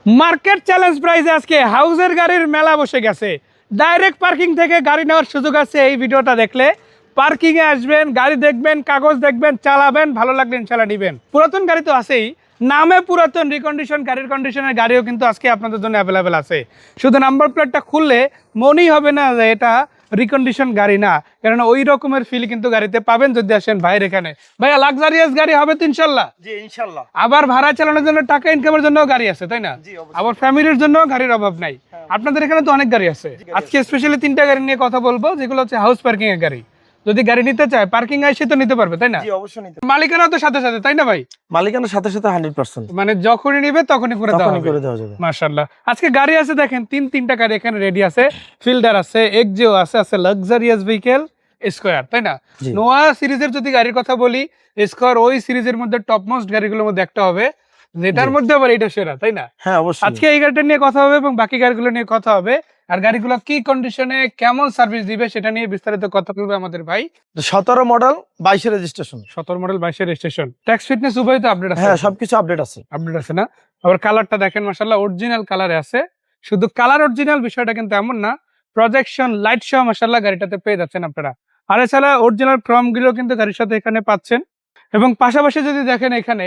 Market challenge প্রাইসে আজকে হাউজের গাড়ির মেলা বসে গেছে। ডাইরেক্ট পার্কিং থেকে গাড়ি নেওয়ার সুযোগ আছে। এই ভিডিওটা দেখলে পার্কিংয়ে আসবেন, গাড়ি দেখবেন, কাগজ দেখবেন, চালাবেন, ভালো লাগলে ইনশাল্লাহ নিবেন। পুরাতন গাড়ি তো আছেই, নামে পুরাতন, রিকন্ডিশন গাড়ির কন্ডিশনের গাড়িও কিন্তু আজকে আপনাদের জন্য অ্যাভেলেবেল আছে। শুধু নাম্বার প্লেটটা খুললে মনেই হবে না যে এটা রিকন্ডিশন গাড়ি না, কারণ ওই রকমের ফিল কিন্তু গাড়িতে পাবেন যদি আসেন ভাইয়ের এখানে। ভাইয়া লাক্সারিয়াস গাড়ি হবে তো ইনশাল্লাহ? জি ইনশাআল্লাহ। আবার ভাড়া চালানোর জন্য, টাকা ইনকামের জন্য গাড়ি আছে, তাই না? আবার ফ্যামিলির জন্য গাড়ির অভাব নাই। আপনাদের এখানে তো অনেক গাড়ি আছে। আজকে স্পেশালি 3টা গাড়ি নিয়ে কথা বলবো, যেগুলো হচ্ছে হাউস পার্কিং এর গাড়ি। যদি গাড়ি নিতে চায় পার্কিং এসে তো নিতে পারবে, তাই না? জি অবশ্যই নিতে। মালিকানা তো সাথে সাথে, তাই না ভাই? মালিকানার সাথে সাথে 100%, মানে যখনই নিবে তখনই করে দেওয়া যাবে। মাশাআল্লাহ। আজকে গাড়ি আছে দেখেন, তিনটা গাড়ি এখানে রেডি আছে। ফিল্ডার আছে, এক্সিও আছে লাক্সারিয়াস ভেহিকেল, স্কয়ার, তাই না? নোয়া সিরিজের যদি গাড়ির কথা বলি, স্কয়ার ওই সিরিজের মধ্যে টপ মোস্ট গাড়িগুলোর মধ্যে একটা হবে, যেটার মধ্যে আবার এটা সেরা, তাই না? হ্যাঁ অবশ্যই। আজকে এই গাড়িটা নিয়ে কথা হবে এবং বাকি গাড়িগুলো নিয়ে কথা হবে, আর গাড়িগুলো কি কন্ডিশনে কেমন সার্ভিস দিবে সেটা নিয়ে বিস্তারিত কথা বলবে আমাদের ভাই। 17 model 22 registration. 17 model 22 registration, tax fitness উভয় তো আপডেট আছে? হ্যাঁ সবকিছু আপডেট আছে। আপডেট আছে না? আবার কালারটা দেখেন মাশাআল্লাহ অরিজিনাল কালারে আছে। শুধু কালার অরিজিনাল বিষয়টা কিন্তু এমন না, প্রজেকশন লাইট সহ মাশাআল্লাহ গাড়িটাতে পেয়ে যাচ্ছেন আপনারা। আর এছাড়া অরিজিনাল ক্রোম গুলো কিন্তু গাড়ির সাথে এখানে পাচ্ছেন। এবং পাশাপাশি যদি দেখেন এখানে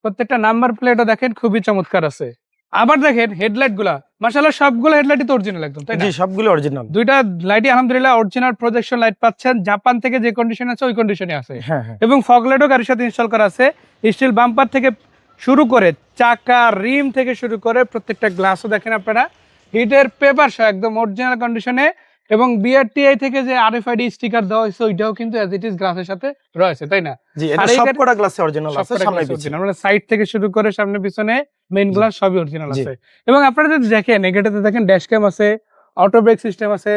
প্রত্যেকটা নাম্বার প্লেটও দেখেন খুবই চমৎকার আছে। আবার দেখেন হেডলাইট গুলা মাশাআল্লাহ সবগুলো হেডলাইটই তো অরিজিনাল একদম, তাই না? জি সবগুলো অরিজিনাল। দুইটা লাইটই আলহামদুলিল্লাহ অরিজিনাল প্রজেকশন লাইট পাচ্ছেন। জাপান থেকে যে কন্ডিশন আছে ওই কন্ডিশনে আছে। হ্যাঁ হ্যাঁ। এবং ফগ লাইটও গাড়ির সাথে ইনস্টল করা আছে। স্টিল বাম্পার থেকে শুরু করে চাকা, রিম থেকে শুরু করে প্রত্যেকটা গ্লাসও দেখেন আপনারা হিটের পেপার সহ একদম অরিজিনাল কন্ডিশনে। এবং বিআরটিআই থেকে যে আরএফআইডি স্টিকার দেওয়া হয়েছে ওইটাও কিন্তু অ্যাজ ইট ইজ গ্লাসের সাথে রয়েছে, তাই না? জি এটা সবকটা গ্লাসে অরিজিনাল আছে, সামনে পিছনে। মানে সাইড থেকে শুরু করে সামনে পিছনে মেইন গ্লাস সবই অরিজিনাল আছে। এবং আপনারা যদি দেখেন এটাতে দেখেন ড্যাশ ক্যাম আছে, অটো ব্রেক সিস্টেম আছে,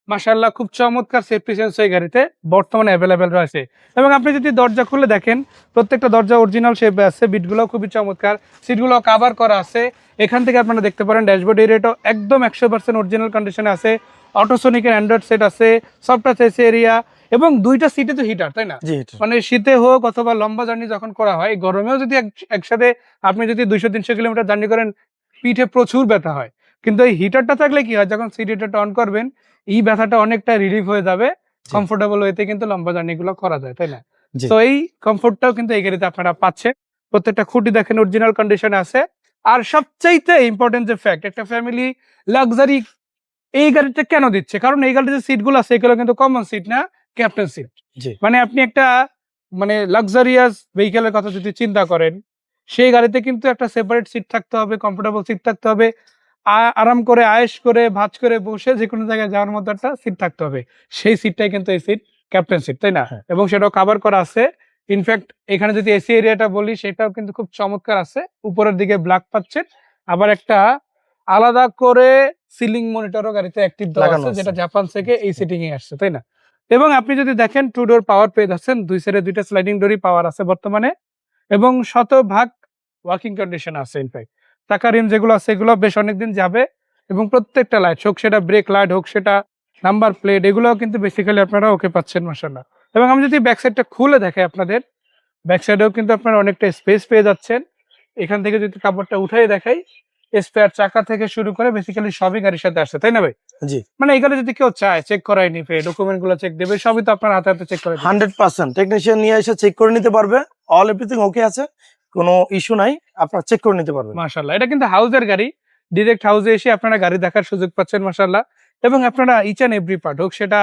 মাশাআল্লাহ খুব চমৎকার সেফটি সেন্সর এই গাড়িতে বর্তমানে অ্যাভেলেবেল রয়েছে। এবং আপনি যদি দরজা খুলে দেখেন প্রত্যেকটা দরজা অরিজিনাল শেপে আছে, বিটগুলো খুবই চমৎকার, সিটগুলো কভার করা আছে। এখান থেকে আপনারা দেখতে পারেন ড্যাশবোর্ড এরিয়াটাও একদম 100% অরিজিনাল কন্ডিশনে আছে। অটোসোনিকের অ্যান্ড্রয়েড সেট আছে, সফট টাচ এসি এরিয়া, এবং দুইটা সিটে তো হিটার, তাই না? মানে শীতে হোক অথবা লম্বা জার্নি যখন করা হয়, গরমেও যদি একসাথে আপনি যদি 200-300 কিলোমিটার জার্নি করেন পিঠে প্রচুর ব্যথা হয়। কিন্তু এই হিটারটা থাকলে কি হয়, যখন সিট হিটারটা অন করবেন এই ব্যথাটা অনেকটা রিলিফ হয়ে যাবে। কমফোর্টেবল ওয়েতে কিন্তু লম্বা জার্নি গুলো করা যায়, তাই না? তো এই কমফোর্টটাও কিন্তু এই গাড়িতে আপনারা পাচ্ছেন। প্রত্যেকটা খুঁটি দেখেন অরিজিনাল কন্ডিশনে আছে। আর সবচাইতে ইম্পর্টেন্ট যে ফ্যাক্ট, একটা ফ্যামিলি লাক্সারি এই গাড়িটা কেন দিচ্ছে, কারণ এই গাড়িতে যে সিটগুলো আছে এগুলো কিন্তু কমন সিট না, ক্যাপ্টেন সিট। মানে আপনি একটা মানে লাক্সারিয়াস ভেহিকেলের কথা যদি চিন্তা করেন, সেই গাড়িতে কিন্তু একটা সেপারেট সিট থাকতে হবে, কমফোর্টেবল সিট থাকতে হবে, আরাম করে আয়েশ করে ভাঁজ করে বসে যে কোনো জায়গায় যাওয়ার মতো একটা সিট থাকতে হবে। সেই সিটটাই কিন্তু এই সিট, ক্যাপ্টেন সিট, তাই না? এবং সেটাও কভার করা আছে। ইনফ্যাক্ট এখানে যদি এসি এরিয়াটা বলি সেটাও কিন্তু খুব চমৎকার আছে। উপরের দিকে ব্ল্যাক পাচ্ছেন, আবার একটা আলাদা করে সিলিং মনিটরও গাড়িতে অ্যাক্টিভ দেওয়া আছে, যেটা জাপান থেকে এই সিটিং এ আসছে, তাই না? এবং আপনি যদি দেখেন টু ডোর পাওয়ার পেয়ে যাচ্ছেন, দুই সাইডে দুইটা স্লাইডিং ডোরই পাওয়ার আছে বর্তমানে। এবং 100% ওয়ার্কিং কন্ডিশন আছে। ইনফ্যাক্ট চাকা রিম যেগুলো আছে এগুলো বেশ অনেকদিন যাবে। এবং প্রত্যেকটা লাইট হোক সেটা ব্রেক লাইট হোক সেটা নাম্বার প্লেট, এগুলো কিন্তু বেসিক্যালি আপনারা ওকে পাচ্ছেন মাশাআল্লাহ। এবং আমি যদি ব্যাক সাইডটা খুলে দেখাই আপনাদের, ব্যাক সাইডেও কিন্তু আপনারা অনেকটা স্পেস পেয়ে যাচ্ছেন। এখান থেকে যদি কাপড়টা উঠাই দেখাই, স্পেয়ার চাকা থেকে শুরু করে বেসিক্যালি সবই গাড়ির সাথে আসছে, তাই না ভাই? জি। মানে এগুলো যদি কেউ চায় চেক করাই নিবে, ডকুমেন্ট গুলো চেক দেবে, সবই তো আপনার হাতে হাতে চেক করে 100% টেকনিশিয়ান নিয়ে এসে চেক করে নিতে পারবে। অল এভরিথিং ওকে আছে, কোনো ইস্যু নাই, আপনারা চেক করে নিতে পারবেন। মাশাআল্লাহ। এটা কিন্তু হাউজের গাড়ি, ডাইরেক্ট হাউসে এসে আপনারা গাড়ি দেখার সুযোগ পাচ্ছেন মাশাআল্লাহ। এবং আপনারা ইচ এন্ড এভরি পার্ট, হোক সেটা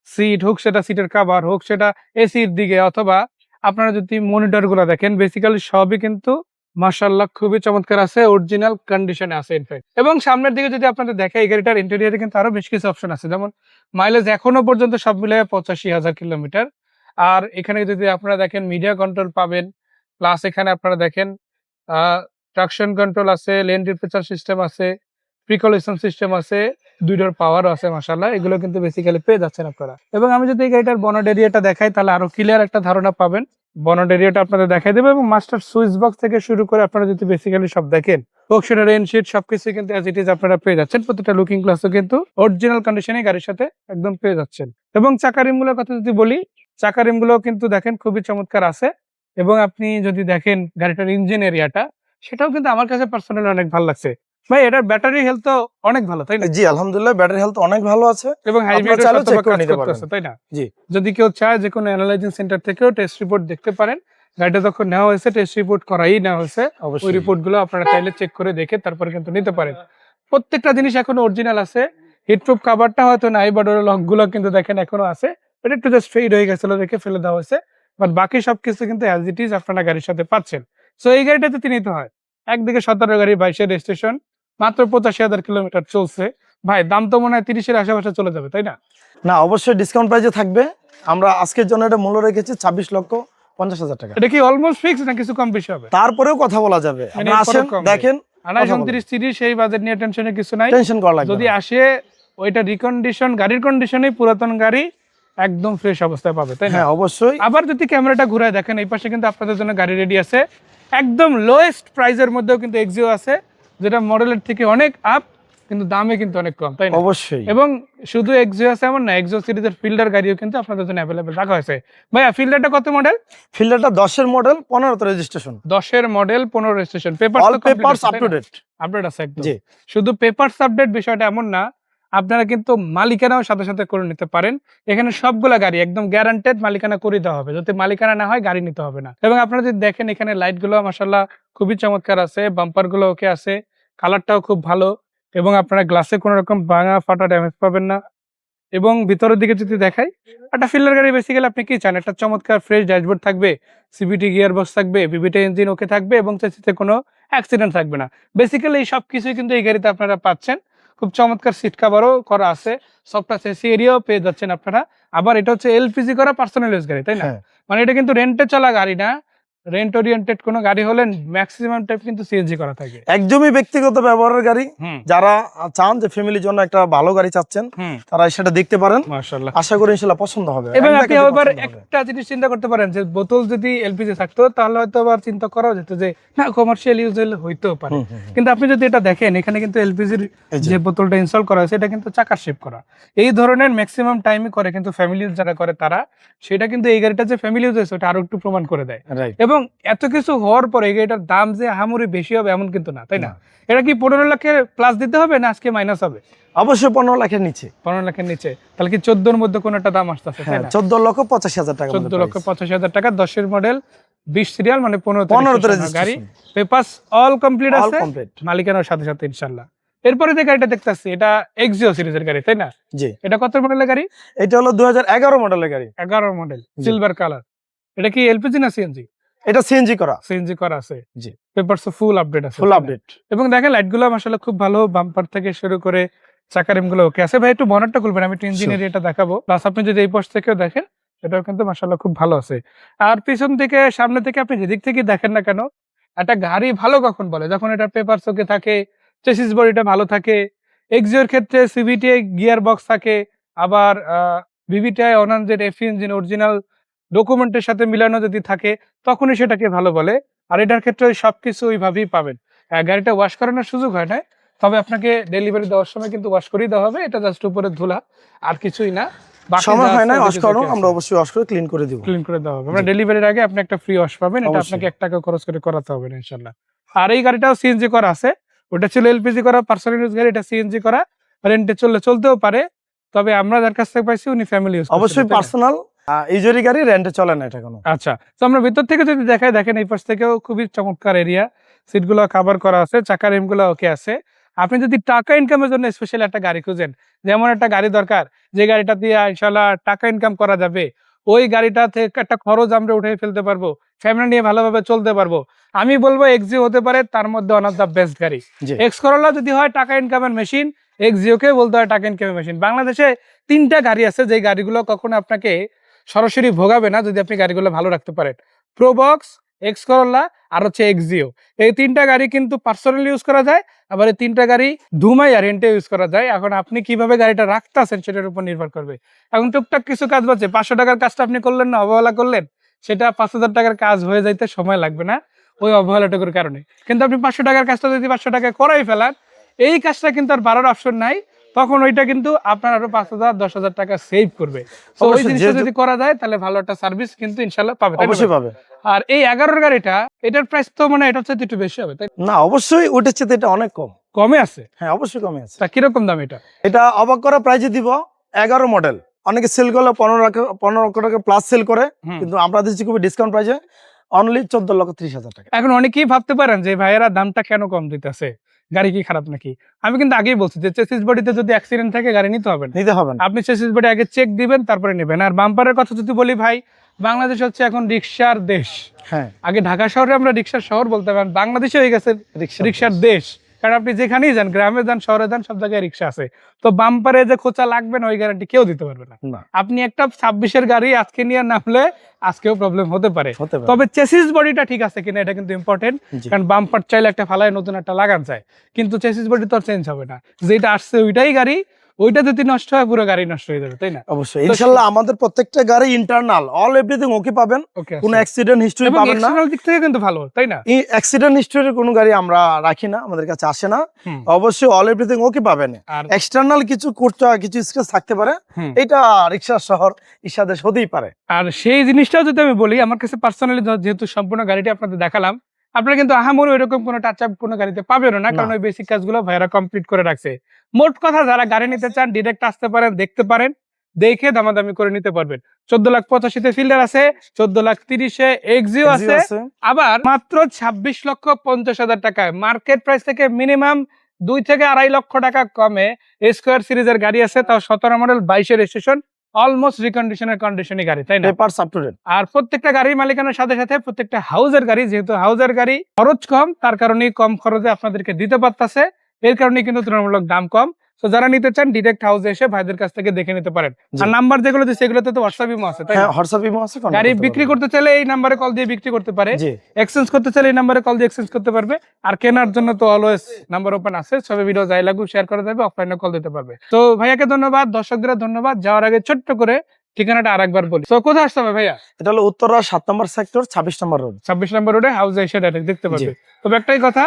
সিট, হোক সেটা সিটের কভার, হোক সেটা এসির দিকে, অথবা আপনারা যদি মনিটর গুলো দেখেন বেসিক্যালি সবই কিন্তু মাশাআল্লাহ খুবই চমৎকার আছে, অরিজিনাল কন্ডিশনে আছে ইনফ্যাক্ট। এবং সামনের দিকে যদি আপনাদের দেখাই, এই গাড়িটার ইন্টেরিয়রে কিন্তু আরো বেশ কিছু অপশন আছে, যেমন মাইলেজ এখনো পর্যন্ত সব মিলিয়ে 85,000 কিলোমিটার। আর এখানে যদি আপনারা দেখেন মিডিয়া কন্ট্রোল পাবেন, প্লাস এখানে আপনারা দেখেন ট্রাকশন কন্ট্রোল আছে, লেন টেম্পারেচার সিস্টেম আছে, প্রিকলিশন সিস্টেম আছে, দুই ডোর পাওয়ারও আছে মাশাআল্লাহ। এগুলো কিন্তু বেসিক্যালি পেয়ে যাচ্ছেন আপনারা। এবং আমি যদি এই গাড়িটার বনেট এরিয়াটা দেখাই তাহলে আরো ক্লিয়ার একটা ধারণা পাবেন। বনেট এরিয়াটা আপনাদের দেখাই দেবে। এবং মাস্টার সুইচ বক্স থেকে শুরু করে আপনারা যদি বেসিক্যালি সব দেখেন, বক্সের রেইন শিট সবকিছু কিন্তু অ্যাজ ইট ইজ আপনারা পেয়ে যাচ্ছেন। প্রত্যেকটা লুকিং গ্লাসও কিন্তু অরিজিনাল কন্ডিশনে গাড়ির সাথে একদম পেয়ে যাচ্ছেন। এবং চাকা রিমগুলোর কথা যদি বলি, চাকা রিমগুলো কিন্তু দেখেন খুবই চমৎকার আছে। এবং আপনি যদি দেখেন গাড়িটার ইঞ্জিন এরিয়াটা, সেটাও কিন্তু আমার কাছে পার্সোনালি অনেক ভালো লাগছে। ভাই এটার ব্যাটারি হেলথ তো অনেক ভালো তাই না? জি আলহামদুলিল্লাহ ব্যাটারি হেলথ অনেক ভালো আছে এবং হাইব্রিড চাইলে চেক করে নিতে পারবেন তাই না? জি যদি কেউ চায় যে কোনো অ্যানালাইজিং সেন্টার থেকেও টেস্ট রিপোর্ট দেখতে পারেন। গাড়িটা যখন নেওয়া হয়েছে টেস্ট রিপোর্ট করাই নেওয়া হয়েছে, ওই অবশ্যই রিপোর্ট গুলো আপনারা চাইলে চেক করে দেখে তারপরে কিন্তু নিতে পারেন। প্রত্যেকটা জিনিস এখনো অরিজিনাল আছে। হিটপ্রুফ কাভারটা হয়তো নাই, বাট ওর লক গুলো কিন্তু দেখেন এখনো আছে। এটা একটু জাস্ট ফেড হয়ে গেছিল দেখে ফেলে দেওয়া হয়েছে, বাট বাকি সবকিছু কিন্তু অ্যাজ ইট ইজ আপনারা গাড়ির সাথে পাচ্ছেন। সো এই গাড়িটাতে নিতে হয় একদিকে 17 গাড়ি 22 রেজিস্ট্রেশন, মাত্র 85,000 কিলোমিটার চলছে। ভাই দাম তো মনে হয় 30-এর আশেপাশে চলে যাবে তাই না? না অবশ্যই ডিসকাউন্ট প্রাইসে থাকবে। আমরা আজকের জন্য এটা মূল্য রেখেছি 26,50,000 টাকা। এটা কি অলমোস্ট ফিক্স না কিছু কম বেশি হবে? তারপরেও কথা বলা যাবে, মানে আপনারা আসেন এরপরেও কম দেখেন, 28, 29, 30 সেই বাজেট নিয়ে টেনশনের কিছু নাই। টেনশন করা লাগবে যদি না। আসে ওইটা রিকন্ডিশন, গাড়ির কন্ডিশনেই পুরাতন গাড়ি একদম ফ্রেশ অবস্থায় পাবে তাই না? হ্যাঁ অবশ্যই। আবার যদি ক্যামেরাটা ঘুরায় দেখেন এই পাশে কিন্তু আপনাদের জন্য গাড়ি রেডি আছে। একদম লোয়েস্ট প্রাইসের মধ্যেও কিন্তু এক্সিও আছে, যেটা মডেলের থেকে অনেক আপ, কিন্তু দামে কিন্তু অনেক কম তাই না? অবশ্যই। এবং শুধু এক্সিও আছে এমন না, এক্সিও সিরিজের ফিল্ডার গাড়িও কিন্তু আপনাদের জন্য অ্যাভেলেবেল রাখা হয়েছে। ভাইয়া ফিল্ডারটা কত মডেল? ফিল্ডারটা 10-এর মডেল, 15তে রেজিস্ট্রেশন। 10-এর মডেল, 15 রেজিস্ট্রেশন, পেপারস অল তো papers up to date. Update আছে একদম। জি শুধু পেপারস আপডেট বিষয়টা এমন না, আপনারা কিন্তু মালিকানাও সাথে সাথে করে নিতে পারেন। এখানে সবগুলা গাড়ি একদম গ্যারান্টেড মালিকানা করে দেওয়া হবে, যদি মালিকানা না হয় গাড়ি নিতে হবে না। এবং আপনারা যদি দেখেন এখানে লাইট গুলো মাশাআল্লাহ খুবই চমৎকার আছে, বাম্পার গুলো ওকে আছে, কালারটাও খুব ভালো, এবং আপনারা গ্লাসে কোনো রকম ভাঙা ফাটা ড্যামেজ পাবেন না। এবং ভিতরের দিকে যদি দেখাই, একটা ফিল্ডার গাড়ি বেসিক্যালি আপনি কি চান? একটা চমৎকার ফ্রেশ ড্যাশবোর্ড থাকবে, সিবিটি গিয়ার বক্স থাকবে, বিবিটি ইঞ্জিন ওকে থাকবে, এবং চেসিসে কোনো অ্যাক্সিডেন্ট থাকবে না। বেসিক্যালি এই সব কিছুই কিন্তু এই গাড়িতে আপনারা পাচ্ছেন। খুব চমৎকার সিট কাভারও করা আছে, সফটওয়্যার এসি এরিয়াও পেয়ে যাচ্ছেন আপনারা। আবার এটা হচ্ছে এলপিজি করা পার্সোনাল ইউজ গাড়ি তাই না? হ্যাঁ মানে এটা কিন্তু রেন্টে চলা গাড়ি না। রেন্ট ওরিয়েন্টেড কোনো গাড়ি হলে ম্যাক্সিমাম টাইপ কিন্তু সিএনজি করা থাকে। একদমই ব্যক্তিগত ব্যবহারের গাড়ি। হুম যারা চান যে ফ্যামিলির জন্য একটা ভালো গাড়ি চাচ্ছেন, হুম তারা সেটা দেখতে পারেন। মাশাআল্লাহ। আশা করি ইনশাআল্লাহ পছন্দ হবে। এবং এক আপনি দেখাতে আবার পছন্দ হবে। একটা জিনিস চিন্তা করতে পারেন যে বোতল যদি এলপিজি থাকতো তাহলে হয়তো আবার চিন্তা করা যেত যে না কমার্শিয়াল ইউজ হইতেও পারে। হুম, হুম, হুম। কিন্তু আপনি যদি এটা দেখেন এখানে কিন্তু এলপিজির এই যে। যে বোতলটা ইনস্টল করা হয়েছে এটা কিন্তু চাকার শেপ করা। এই ধরনের ম্যাক্সিমাম টাইমে করে কিন্তু ফ্যামিলি ইউজ যারা করে তারা, সেটা কিন্তু এই গাড়িটা যে ফ্যামিলি ইউজ হয়েছে ওটা আরো একটু প্রমাণ করে দেয়। রাইট। এবং এত কিছু হওয়ার পরে এই গাড়িটার দাম যে হামুরি বেশি হবে এমন কিন্তু না তাই না? না। এটা কি 15 লাখের প্লাস দিতে হবে না আজকে মাইনাস হবে? অবশ্যই 15 লাখের নিচে। 15 লাখের নিচে, তাহলে কি 14-র মধ্যে কোনো একটা দাম আসতেছে তাই হ্যাঁ না? 14,85,000 টাকা। 14,85,000 টাকা, 10-এর মডেল, 20 সিরিয়াল, মানে 15 15তে গাড়ি। Registration. Papers all complete all আছে, কমপ্লিট। মালিকানার সাথে সাথে ইনশাআল্লাহ। এরপরে যে গাড়িটা দেখতেছি এটা এক্সিও সিরিজের গাড়ি তাই না? জি এটা কত মডেলের গাড়ি? এটা হলো 2011 মডেলের গাড়ি। 11 মডেল, জি। Silver colour. এটা কি এলপিজি না সিএনজি? এটা সিএনজি করা। সিএনজি করা আছে। জি পেপারস ফুল আপডেট আছে, ফুল তাই না? আপডেট। এবং দেখেন লাইটগুলো মাশাআল্লাহ খুব ভালো, বাম্পার থেকে শুরু করে চাকার রিমগুলো ওকে আছে। ভাই একটু বনেটটা খুলবেন, আমি একটু ইঞ্জিন এরিয়াটা দেখাবো। প্লাস আপনি যদি এই পাশ থেকেও দেখেন এটাও কিন্তু মাশাআল্লাহ খুব ভালো আছে। আর পিছন থেকে সামনে থেকে আপনি যেদিক থেকে দেখেন না কেন, একটা গাড়ি ভালো কখন বলে? যখন এটা পেপারস ওকে থাকে, চেসিস বডিটা ভালো থাকে। এক্সিওর ক্ষেত্রে সিভিটি গিয়ার বক্স থাকে, আবার ভিভিটিআই 100 এফি ইঞ্জিন অরিজিনাল ডকুমেন্টের সাথে মিলানো যদি থাকে তখনই সেটাকে ভালো বলে। আর এটার ক্ষেত্রে ওই সবকিছু ওইভাবেই পাবেন। গাড়িটা ওয়াশ করানোর সুযোগ হয় না, তবে আপনাকে ডেলিভারি দেওয়ার সময় কিন্তু ওয়াশ করেই দেওয়া হবে। এটা জাস্ট উপরে ধুলা আর কিছুই না। সময় হয় না ওয়াশ করানো, আমরা অবশ্যই ওয়াশ করে ক্লিন করে দিব। ক্লিন করে দেওয়া হবে। আমরা ডেলিভারির আগে আপনি একটা ফ্রি ওয়াশ পাবেন, এটা অবশ্যই। আপনাকে 1 টাকা খরচ করে করাতে হবে না ইনশাআল্লাহ। আর এই গাড়িটাও সিএনজি করা আছে, ওটা ছিল এলপিজি করা পার্সোনাল ইউজ গাড়ি, এটা সিএনজি করা, রেন্টে চলতেও পারে। তবে আমরা যার কাছ থেকে পাইছি উনি ফ্যামিলি ইউজ অবশ্যই পার্সোনাল ইউজারি গাড়ি, রেন্টে চলে না এটা কোনো। আচ্ছা, তো আমরা ভিতর থেকে যদি দেখাই, দেখেন এই পাশ থেকেও খুবই চমৎকার এরিয়া, সিটগুলো কভার করা আছে, চাকার রিমগুলো ওকে আছে। আপনি যদি টাকা ইনকামের জন্য স্পেশাল একটা গাড়ি খুঁজেন, যেমন একটা গাড়ি দরকার যে গাড়িটা দিয়ে ইনশাআল্লাহ টাকা ইনকাম করা যাবে, ওই গাড়িটা থেকে একটা খরচ আমরা উঠে ফেলতে পারবো, ফ্যামিলি নিয়ে ভালোভাবে চলতে পারবো, আমি বলবো এক্সিও হতে পারে তার মধ্যে ওয়ান অফ দ্য বেস্ট গাড়ি। জি এক্স করোলা যদি হয় টাকা ইনকামের মেশিন, এক্সিওকে বলতে হয় টাকা ইনকামের মেশিন। বাংলাদেশে 3টা গাড়ি আছে যে গাড়িগুলো কখনো আপনাকে সরাসরি ভোগাবে না যদি আপনি গাড়িগুলো ভালো রাখতে পারেন। প্রোবক্স, এক্স করোলা আর হচ্ছে এক্সিও। এই 3টা গাড়ি কিন্তু পার্সোনালি ইউজ করা যায়, আবার এই 3টা গাড়ি ধুমাই আর রেন্টে ইউজ করা যায়। এখন আপনি কিভাবে গাড়িটা রাখতেছেন সেটার উপর নির্ভর করবে। এখন টুকটাক কিছু কাজ বাজে, 500 টাকার কাজটা আপনি করলেন না, অবহেলা করলেন, সেটা 5000 টাকার কাজ হয়ে যাইতে সময় লাগবে না ওই অবহেলাটুকুর কারণে। কিন্তু আপনি 500 টাকার কাজটা যদি 500 টাকায় করাই ফেলান, এই কাজটা কিন্তু আর বাড়ার অপশন নাই, তখন ওইটা কিন্তু আপনার আরো 5,000 10,000 টাকা সেভ করবে। তো ওই অবশ্যই, জিনিসটা যেহেতু- যদি করা যায় তাহলে ভালো একটা সার্ভিস কিন্তু ইনশাআল্লাহ পাবে, তাই না অবশ্যই ভাই? পাবে। আর এই 11 গাড়িটা, এটার প্রাইস তো মানে এটা হচ্ছে একটু বেশি হবে তাই না? না অবশ্যই ওটার চেয়ে এটা অনেক কম। কমে আছে? হ্যাঁ অবশ্যই কমে আছে। তা কিরকম দাম এটা? এটা অবাক করা প্রাইজে দিব 11 মডেল। অনেকে সেল করলে 15 লক্ষ টাকা প্লাস সেল করে, হুম। কিন্তু আমরা দিচ্ছি খুবই ডিসকাউন্ট প্রাইজে অনলি 14,30,000 টাকা। এখন অনেকেই ভাবতে পারেন যে ভাইয়েরা দামটা কেন কম দিতেছে, গাড়ি কি খারাপ নাকি? আমি কিন্তু আগেই বলছি যে চেসিস বডিতে যদি অ্যাক্সিডেন্ট থাকে গাড়ি নিতে হবে না। নিতে হবে না। আপনি চেসিস বডি আগে চেক দিবেন, তারপরে নেবেন। আর বাম্পারের কথা যদি বলি ভাই, বাংলাদেশ হচ্ছে এখন রিক্সার দেশ। হ্যাঁ আগে ঢাকা শহরে আমরা রিক্সার শহর বলতে পারেন, বাংলাদেশে হয়ে গেছে রিক্সা রিক্সার দেশ। কারণ আপনি যেখানেই যান, গ্রামে যান, শহরে যান, সব জায়গায় রিক্সা আছে। তো বাম্পারে যে খোঁচা লাগবে না, ওই গ্যারান্টি কেউ দিতে পারবে না। না আপনি একটা 26-এর গাড়ি আজকে নিয়ে নামলে আজকেও প্রবলেম হতে পারে। হতে পারে। তবে চেসিস বডিটা ঠিক আছে কিনা এটা কিন্তু ইম্পর্টেন্ট। জি। কারণ বাম্পার চাইলে একটা ফালায় নতুন একটা লাগান যায়, কিন্তু চেসিস বডি তো চেঞ্জ হবে না। যেটা আসছে ওইটাই গাড়ি, ওইটা যদি নষ্ট হয় পুরো গাড়ি নষ্ট হয়ে যাবে, তাই না? অবশ্যই ইনশাআল্লাহ আমাদের প্রত্যেকটা গাড়ি ইন্টারনাল অল এভরিথিং ওকে পাবেন, ওকে, কোনো অ্যাক্সিডেন্ট হিস্টরি এবং পাবেন না। এক্সটার্নাল দিক থেকে কিন্তু ভালো, তাই না? এই অ্যাক্সিডেন্ট হিস্টরি কোনো গাড়ি আমরা রাখি না, আমাদের কাছে আসে না। হুম। অবশ্যই অল এভরিথিং ওকে পাবেন। আর এক্সটার্নাল কিছু করতে কিছু স্ক্র্যাচ থাকতে পারে, হুম। এটা রিক্সা শহর ইসাদেশ হতেই পারে। আর সেই জিনিসটাও যদি আমি বলি, আমার কাছে পার্সোনালি যেহেতু সম্পূর্ণ গাড়িটি আপনাদের দেখালাম, আপনারা কিন্তু আহামরি ওইরকম কোনো টাচ আপ কোনো গাড়িতে পাবেন না, কারণ না। ওই বেসিক কাজগুলো ভাইরা কমপ্লিট করে রাখছে। মোট কথা, যারা গাড়ি নিতে চান ডিরেক্ট আসতে পারেন, দেখতে পারেন, দেখে দামাদামি করে নিতে পারবেন। 14,85,000 ফিল্ডার আছে, 14,30,000 এক্সিও আছে, আবার মাত্র 26,50,000 টাকায় মার্কেট প্রাইস থেকে মিনিমাম 2 থেকে 2.5 লক্ষ টাকা কমে স্কোয়ার সিরিজের গাড়ি আছে, তাও 17 মডেল 22 রেজিস্ট্রেশন, অলমোস্ট কন্ডিশনের গাড়ি, তাই না? Papers up to date. আর প্রত্যেকটা গাড়ির মালিকানার সাথে সাথে প্রত্যেকটা হাউজের গাড়ি, যেহেতু হাউজের গাড়ি খরচ কম, তার কারণেই কম খরচে আপনাদেরকে দিতে পারতাছে, এর কারণে কিন্তু তুলনামূলক দাম কম। তো যারা নিতে চান ডিরেক্ট হাউসে এসে ভাইদের কাছ থেকে দেখে নিতে পারেন। জি। আর নাম্বার যেগুলো দিচ্ছে সেগুলোতে তো হোয়াটসঅ্যাপ ইমো আছে, তাই না? হ্যাঁ হোয়াটসঅ্যাপ ইমো আছে, contact গাড়ি করতে বিক্রি পারবেন। করতে চাইলে এই নাম্বারে কল দিয়ে বিক্রি করতে পারে, জি এক্সচেঞ্জ করতে চাইলে এই নাম্বারে কল দিয়ে এক্সচেঞ্জ করতে পারবে। আর কেনার জন্য তো অলওয়েজ নাম্বার ওপেন আছে, সবে ভিডিও যাই লাগুক শেয়ার করা যাবে, অফলাইনে কল দিতে পারবে। তো ভাইয়াকে ধন্যবাদ, দর্শকদের ধন্যবাদ। যাওয়ার আগে ছোট্ট করে ঠিকানাটা আরেকবার বলি। তো কোথায় আসতে হবে ভাইয়া? এটা হলো উত্তরা 7 নম্বর সেক্টর 26 নম্বর রোড। 26 নম্বর রোডে হাউসে এসে ডাইরেক্ট দেখতে পারবে। তবে একটাই কথা,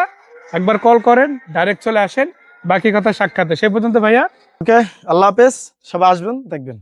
একবার কল করেন, ডাইরেক্ট চলে আসেন, বাকি কথা সাক্ষাতে। সেই পর্যন্ত ভাইয়া, ওকে, আল্লাহ হাফেজ, সবাই আসবেন দেখবেন।